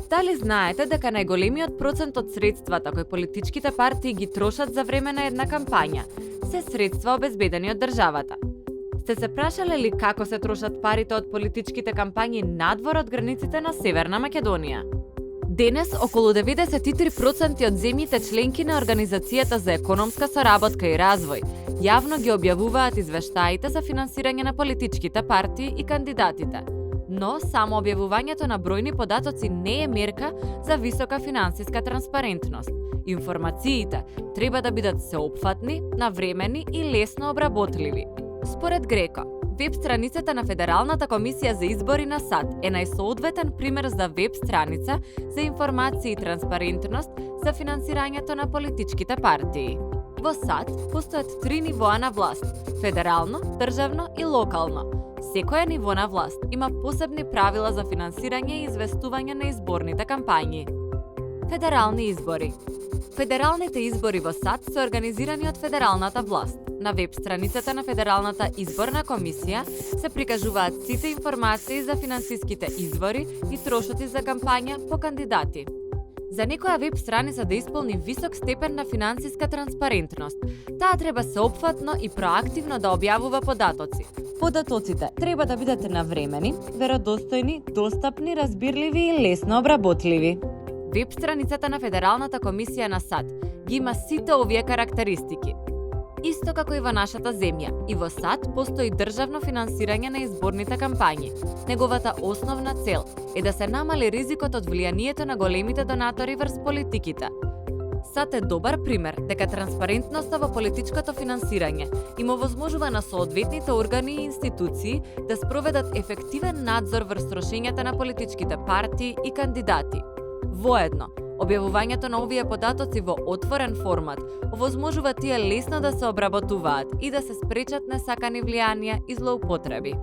Дали знаете дека најголемиот процент од средствата кои политичките партии ги трошат за време на една кампања се средства обезбедени од државата? Сте се прашале ли како се трошат парите од политичките кампањи надвор од границите на Северна Македонија? Денес, околу 93% од земјите членки на Организацијата за економска соработка и развој јавно ги објавуваат извештаите за финансирање на политичките партии и кандидатите. Но само објавувањето на бројни податоци не е мерка за висока финансиска транспарентност. Информациите треба да бидат сеопфатни, навремени и лесно обработливи. Според Греко, веб страницата на Федералната комисија за избори на САД е најсоодветен пример за веб страница за информација и транспарентност за финансирањето на политичките партии. Во САД постојат 3 нивоа на власт – федерално, државно и локално. Секоја ниво на власт има посебни правила за финансирање и известување на изборните кампањи. Федерални избори. Федералните избори во САД се организирани од федералната власт. На веб страницата на Федералната изборна комисија се прикажуваат сите информации за финансиските извори и трошоци за кампања по кандидати. За некоја веб страница да исполни висок степен на финансиска транспарентност, таа треба сеопфатно и проактивно да објавува податоци. Податоците треба да бидат навремени, веродостојни, достапни, разбирливи и лесно обработливи. Веб страницата на Федералната комисија на САД ги има сите овие карактеристики. Исто како и во нашата земја, и во САД постои државно финансирање на изборните кампањи. Неговата основна цел е да се намали ризикот од влијанието на големите донатори врз политиките. САД е добар пример дека транспарентноста во политичкото финансирање им овозможува на соодветните органи и институции да спроведат ефективен надзор врз трошењата на политичките партии и кандидати. Воедно, објавувањето на овие податоци во отворен формат овозможува тие лесно да се обработуваат и да се спречат несакани влијанија и злоупотреби.